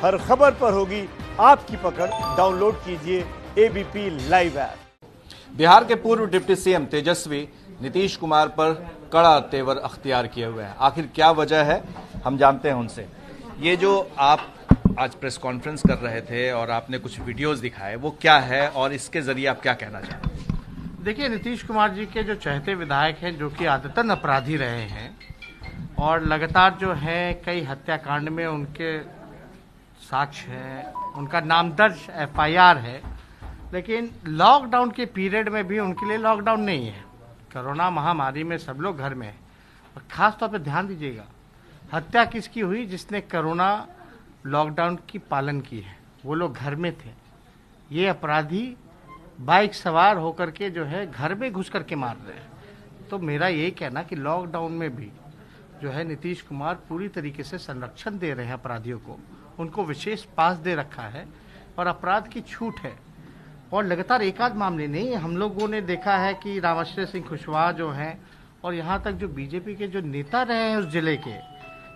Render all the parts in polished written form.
हर खबर पर होगी आपकी पकड़। डाउनलोड कीजिए एबीपी लाइव ऐप। बिहार के पूर्व डिप्टी सीएम तेजस्वी नीतीश कुमार पर कड़ा तेवर अख्तियार किए हुए हैं। आखिर क्या वजह है, हम जानते हैं उनसे। ये जो आप आज प्रेस कॉन्फ्रेंस कर रहे थे और आपने कुछ वीडियोस दिखाए, वो क्या है और इसके जरिए आप क्या कहना चाहते हैं? देखिए, नीतीश कुमार जी के जो चहेते विधायक हैं, जो कि आदतन अपराधी रहे हैं और लगातार जो है कई हत्याकांड में उनके साक्ष्य हैं, उनका नाम दर्ज एफआईआर है, लेकिन लॉकडाउन के पीरियड में भी उनके लिए लॉकडाउन नहीं है। कोरोना महामारी में सब लोग घर में हैं और खास तौर पे ध्यान दीजिएगा, हत्या किसकी हुई? जिसने कोरोना लॉकडाउन की पालन की है, वो लोग घर में थे। ये अपराधी बाइक सवार होकर के जो है घर में घुस करके मार रहे हैं। तो मेरा ये कहना कि लॉकडाउन में भी जो है नीतीश कुमार पूरी तरीके से संरक्षण दे रहे हैं अपराधियों को, उनको विशेष पास दे रखा है और अपराध की छूट है। और लगातार एक आध मामले नहीं, हम लोगों ने देखा है कि रामाश्रय सिंह कुशवाहा जो हैं और यहाँ तक जो बीजेपी के जो नेता रहे हैं उस जिले के,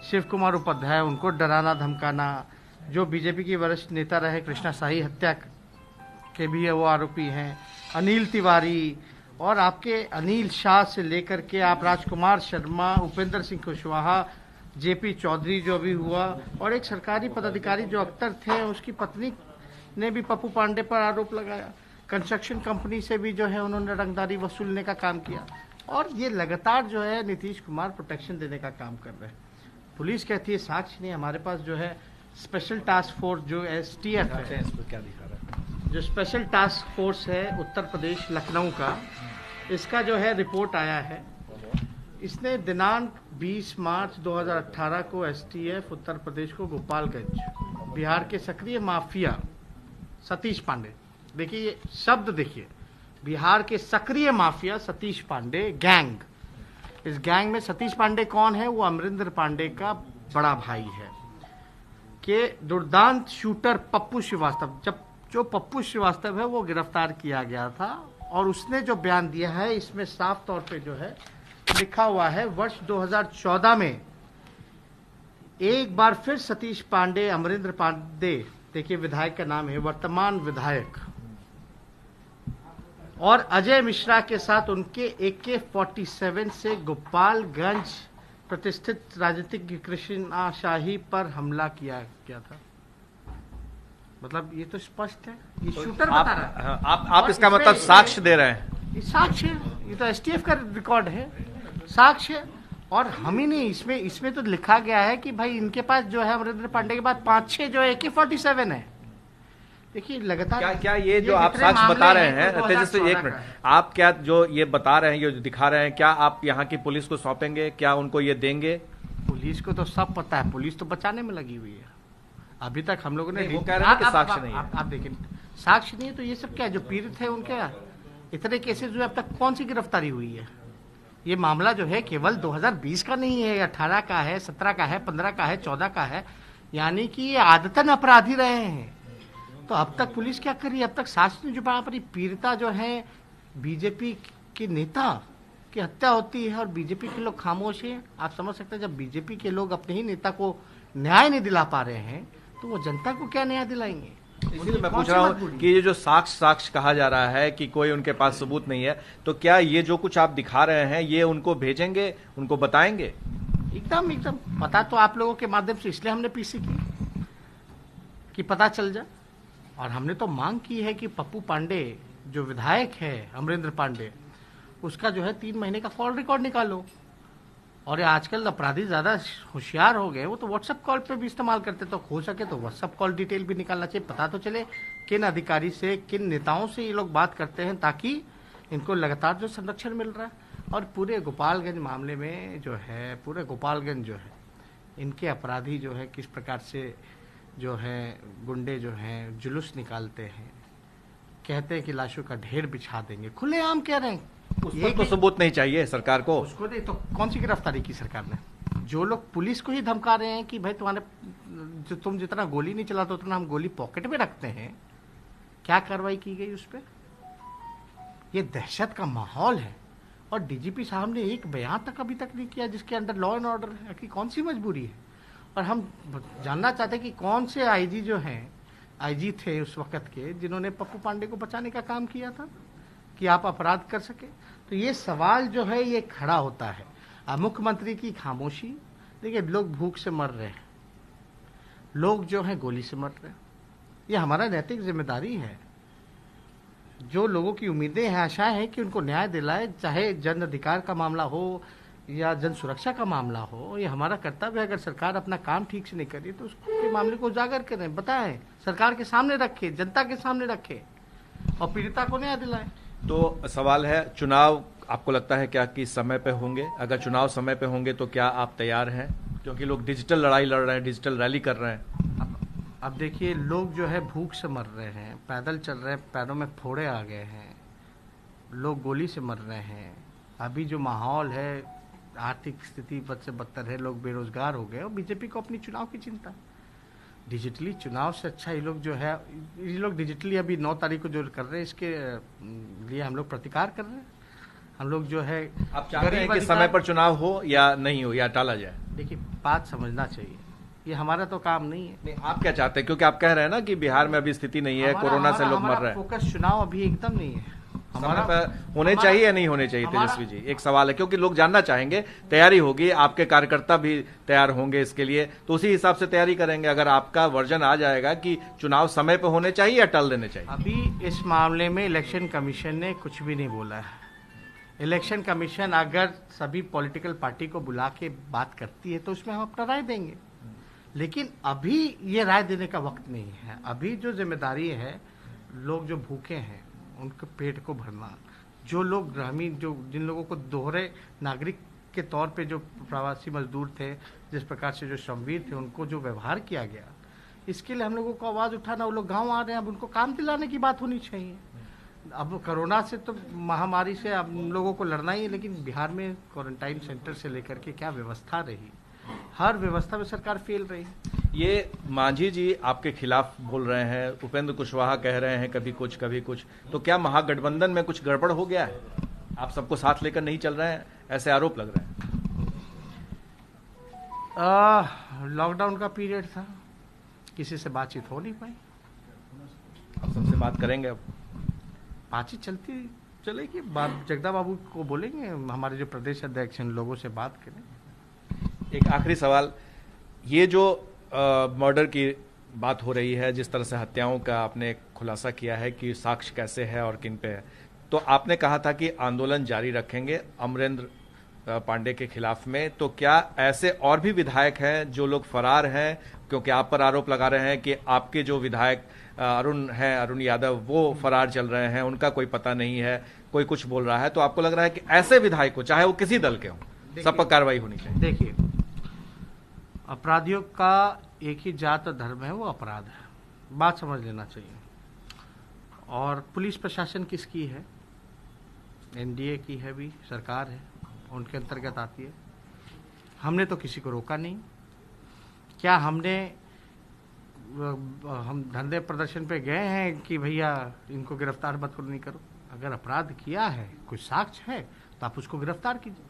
शिव कुमार उपाध्याय, उनको डराना धमकाना, जो बीजेपी के वरिष्ठ नेता रहे कृष्णा शाही हत्या के भी वो आरोपी हैं, अनिल तिवारी और आपके अनिल शाह से लेकर के आप राजकुमार शर्मा, उपेंद्र सिंह कुशवाहा, जेपी चौधरी जो भी हुआ, और एक सरकारी पदाधिकारी जो अख्तर थे, उसकी पत्नी ने भी पप्पू पांडे पर आरोप लगाया। कंस्ट्रक्शन कंपनी से भी जो है उन्होंने रंगदारी वसूलने का काम किया और ये लगातार जो है नीतीश कुमार प्रोटेक्शन देने का काम कर रहे हैं। पुलिस कहती है साक्ष्य नहीं, हमारे पास जो है स्पेशल टास्क फोर्स जो एसटीएफ है, क्या दिखा रहा है? जो स्पेशल टास्क फोर्स है उत्तर प्रदेश लखनऊ का, इसका जो है रिपोर्ट आया है। इसने दिनांक 20 मार्च 2018 को एसटीएफ उत्तर प्रदेश को गोपालगंज, बिहार के सक्रिय माफिया सतीश पांडे, देखिए ये शब्द देखिए, बिहार के सक्रिय माफिया सतीश पांडे गैंग, इस गैंग में सतीश पांडे कौन है? वो अमरिंदर पांडे का बड़ा भाई है, के दुर्दांत शूटर पप्पू श्रीवास्तव, जो पप्पू श्रीवास्तव है वो गिरफ्तार किया गया था और उसने जो बयान दिया है इसमें साफ तौर पे जो है लिखा हुआ है, वर्ष 2014 में एक बार फिर सतीश पांडे, अमरिंदर पांडे, देखिए विधायक का नाम है, वर्तमान विधायक, और अजय मिश्रा के साथ उनके AK-47 से गोपालगंज प्रतिष्ठित राजनीतिक कृष्णा शाही पर हमला किया गया था। मतलब ये तो स्पष्ट है, ये शूटर बता रहा है। आप इसका मतलब साक्ष्य दे रहे हैं? ये साक्ष्य है, ये तो एसटीएफ का रिकॉर्ड है, साक्ष्य है। और हम ही नहीं, इसमें तो लिखा गया है कि भाई इनके पास जो है अमरिंदर पांडे के बाद 5-6 जो है AK-47 है। देखिए लगातार क्या ये जो आप साक्ष्य बता रहे हैं तेजस्वी, एक मिनट, आप क्या जो ये बता रहे हैं, ये जो दिखा रहे हैं, क्या आप यहाँ की पुलिस को सौंपेंगे? क्या उनको ये देंगे? पुलिस को तो सब पता है, पुलिस तो बचाने में लगी हुई है। अभी तक हम लोगों ने, वो कह रहे हैं कि साक्ष्य नहीं है। आप देखिए, साक्ष्य नहीं है तो ये सब क्या, जो पीड़ित है उनके इतने केसेस जो अब तक कौन सी गिरफ्तारी हुई है? ये मामला जो है केवल 2020 का नहीं है, 18 का है, 17 का है, 15 का है, 14 का है, यानी कि ये आदतन अपराधी रहे हैं। तो अब तक पुलिस क्या करी? अब तक साक्ष्य नहीं जुटा पाई। पीड़िता जो है बीजेपी के नेता की हत्या होती है और बीजेपी के लोग खामोश हैं। आप समझ सकते हैं, जब बीजेपी के लोग अपने ही नेता को न्याय नहीं दिला पा रहे हैं तो वो जनता को क्या न्याय दिलाएंगे? इसलिए मैं पूछ रहा हूँ कि ये जो साक्ष्य कहा जा रहा है कि कोई उनके पास सबूत नहीं है, तो क्या ये जो कुछ आप दिखा रहे हैं ये उनको भेजेंगे, उनको बताएंगे? एकदम पता तो आप लोगों के माध्यम से इसलिए हमने पीसी की कि पता चल जाए। और हमने तो मांग की है कि पप्पू पांडे जो विधायक है, अमरिंदर पांडे, उसका जो है 3 महीने का कॉल रिकॉर्ड निकालो। और आजकल अपराधी ज़्यादा होशियार हो गए, वो तो व्हाट्सएप कॉल पे भी इस्तेमाल करते, तो हो सके तो व्हाट्सएप कॉल डिटेल भी निकालना चाहिए, पता तो चले किन अधिकारी से, किन नेताओं से ये लोग बात करते हैं, ताकि इनको लगातार जो संरक्षण मिल रहा है। और पूरे गोपालगंज मामले में जो है, पूरे गोपालगंज जो है, इनके अपराधी जो है किस प्रकार से जो है गुंडे जो हैं जुलूस निकालते हैं, कहते हैं कि लाशों का ढेर बिछा देंगे, खुलेआम कह रहे हैं। ये तो सबूत नहीं चाहिए सरकार को? उसको नहीं तो कौन सी गिरफ्तारी की सरकार ने? जो लोग पुलिस को ही धमका रहे हैं कि भाई तुम्हारे तुम जितना गोली नहीं चलाते उतना हम गोली पॉकेट में रखते हैं, क्या कार्रवाई की गई उस पर? ये दहशत का माहौल है। और डीजीपी साहब ने एक बयान तक अभी तक नहीं किया जिसके अंदर लॉ एंड ऑर्डर है कि कौन सी मजबूरी है। और हम जानना चाहते हैं कि कौन से आईजी जो हैं, आईजी थे उस वक्त के, जिन्होंने पप्पू पांडे को बचाने का काम किया था कि आप अपराध कर सके। तो ये सवाल जो है ये खड़ा होता है। अब मुख्यमंत्री की खामोशी, देखिए लोग भूख से मर रहे हैं, लोग जो हैं गोली से मर रहे हैं, ये हमारा नैतिक जिम्मेदारी है। जो लोगों की उम्मीदें हैं, आशाएं हैं कि उनको न्याय दिलाए, चाहे जन अधिकार का मामला हो या जन सुरक्षा का मामला हो, ये हमारा कर्तव्य है। अगर सरकार अपना काम ठीक से नहीं कर रही तो उसके मामले को उजागर करें, बताएं, सरकार के सामने रखे, जनता के सामने रखे और पीड़िता को न्याय दिलाएं। तो सवाल है, चुनाव आपको लगता है क्या कि समय पे होंगे? अगर चुनाव समय पे होंगे तो क्या आप तैयार हैं? क्योंकि लोग डिजिटल लड़ाई लड़ रहे हैं, डिजिटल रैली कर रहे हैं। अब देखिए, लोग जो है भूख से मर रहे हैं, पैदल चल रहे हैं, पैरों में फोड़े आ गए हैं, लोग गोली से मर रहे हैं। अभी जो माहौल है, आर्थिक स्थिति बद से बदतर है, लोग बेरोजगार हो गए और बीजेपी को अपनी चुनाव की चिंता है। डिजिटली चुनाव से अच्छा ये लोग जो है, ये लोग डिजिटली अभी 9 तारीख को जो कर रहे हैं, इसके लिए हम लोग प्रतिकार कर रहे हैं। हम लोग जो है, आप चाहते हैं कि समय पर चुनाव हो या नहीं हो या टाला जाए? देखिए, बात समझना चाहिए, ये हमारा तो काम नहीं है। नहीं, आप क्या चाहते हैं? क्योंकि आप कह रहे हैं ना कि बिहार में अभी स्थिति नहीं है, कोरोना से लोग मर रहे हैं। फोकस चुनाव अभी एकदम नहीं है। समय पर होने चाहिए या नहीं होने चाहिए? तेजस्वी जी, एक सवाल है, क्योंकि लोग जानना चाहेंगे। तैयारी होगी, आपके कार्यकर्ता भी तैयार होंगे इसके लिए, तो उसी हिसाब से तैयारी करेंगे। अगर आपका वर्जन आ जाएगा कि चुनाव समय पर होने चाहिए या टल देने चाहिए? अभी इस मामले में इलेक्शन कमीशन ने कुछ भी नहीं बोला है। इलेक्शन कमीशन अगर सभी पॉलिटिकल पार्टी को बुला के बात करती है तो उसमें हम अपना राय देंगे, लेकिन अभी ये राय देने का वक्त नहीं है। अभी जो जिम्मेदारी है, लोग जो भूखे हैं उनके पेट को भरना, जो लोग ग्रामीण, जो जिन लोगों को दोहरे नागरिक के तौर पे जो प्रवासी मजदूर थे, जिस प्रकार से जो श्रमवीर थे, उनको जो व्यवहार किया गया, इसके लिए हम लोगों को आवाज़ उठाना। वो लोग गाँव आ रहे हैं, अब उनको काम दिलाने की बात होनी चाहिए। अब कोरोना से तो महामारी से अब लोगों को लड़ना ही है, लेकिन बिहार में क्वारंटाइन सेंटर से लेकर के क्या व्यवस्था रही, हर व्यवस्था में सरकार फेल रही। ये मांझी जी आपके खिलाफ बोल रहे हैं, उपेंद्र कुशवाहा कह रहे हैं कभी कुछ कभी कुछ, तो क्या महागठबंधन में कुछ गड़बड़ हो गया है? आप सबको साथ लेकर नहीं चल रहे हैं, ऐसे आरोप लग रहे हैं। लॉकडाउन का पीरियड था, किसी से बातचीत हो नहीं पाई। आप सबसे बात करेंगे? अब बातचीत चलती चलेगी, जगदा बाबू को बोलेंगे, हमारे जो प्रदेश अध्यक्ष हैं, लोगों से बात करें। एक आखिरी सवाल, ये जो मर्डर की बात हो रही है, जिस तरह से हत्याओं का आपने खुलासा किया है कि साक्ष्य कैसे है और किन पे है, तो आपने कहा था कि आंदोलन जारी रखेंगे अमरेंद्र पांडे के खिलाफ में, तो क्या ऐसे और भी विधायक हैं जो लोग फरार हैं? क्योंकि आप पर आरोप लगा रहे हैं कि आपके जो विधायक अरुण हैं, अरुण यादव, वो फरार चल रहे हैं, उनका कोई पता नहीं है, कोई कुछ बोल रहा है, तो आपको लग रहा है कि ऐसे विधायक को, चाहे वो किसी दल के हों, सब पर कार्रवाई होनी चाहिए? देखिए, अपराधियों का एक ही जात और धर्म है, वो अपराध है, बात समझ लेना चाहिए। और पुलिस प्रशासन किसकी है? एनडीए की है, भी सरकार है, उनके अंतर्गत आती है। हमने तो किसी को रोका नहीं। क्या हम धरने प्रदर्शन पे गए हैं कि भैया इनको गिरफ्तार मत करो, नहीं करो? अगर अपराध किया है, कुछ साक्ष्य है, तो आप उसको गिरफ्तार कीजिए।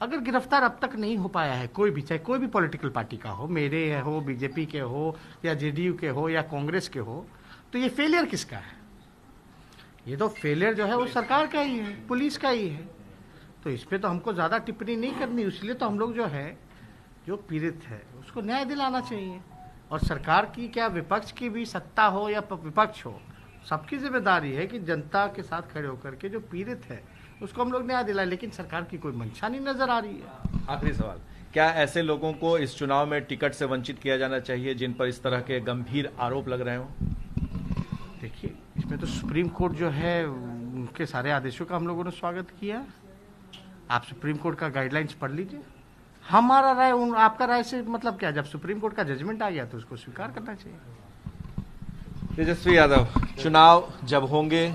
अगर गिरफ्तार अब तक नहीं हो पाया है कोई भी, चाहे कोई भी पॉलिटिकल पार्टी का हो, मेरे हो, बीजेपी के हो, या जेडीयू के हो, या कांग्रेस के हो, तो ये फेलियर किसका है? ये तो फेलियर जो है वो सरकार का ही है, पुलिस का ही है। तो इस पे तो हमको ज़्यादा टिप्पणी नहीं करनी। इसलिए तो हम लोग जो है, जो पीड़ित है, उसको न्याय दिलाना चाहिए। और सरकार की क्या, विपक्ष की भी, सत्ता हो या विपक्ष हो, सबकी जिम्मेदारी है कि जनता के साथ खड़े होकर के जो पीड़ित है उसको हम लोग न्याय दिलाएं। लेकिन सरकार की कोई मंशा नहीं नजर आ रही है। आखिरी सवाल, क्या ऐसे लोगों को इस चुनाव में टिकट से वंचित किया जाना चाहिए जिन पर इस तरह के गंभीर आरोप लग रहे हों? देखिए, इसमें तो सुप्रीम कोर्ट जो है, उनके सारे आदेशों का हम लोगों ने स्वागत किया। आप सुप्रीम कोर्ट का गाइडलाइंस पढ़ लीजिए। हमारा राय, आपका राय से मतलब क्या? जब सुप्रीम कोर्ट का जजमेंट आ गया तो उसको स्वीकार करना चाहिए। तेजस्वी यादव, चुनाव जब होंगे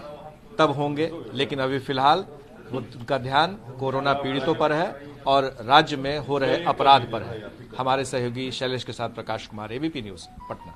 तब होंगे, लेकिन अभी फिलहाल उनका ध्यान कोरोना पीड़ितों पर है और राज्य में हो रहे अपराध पर है। हमारे सहयोगी शैलेश के साथ प्रकाश कुमार, एबीपी न्यूज, पटना।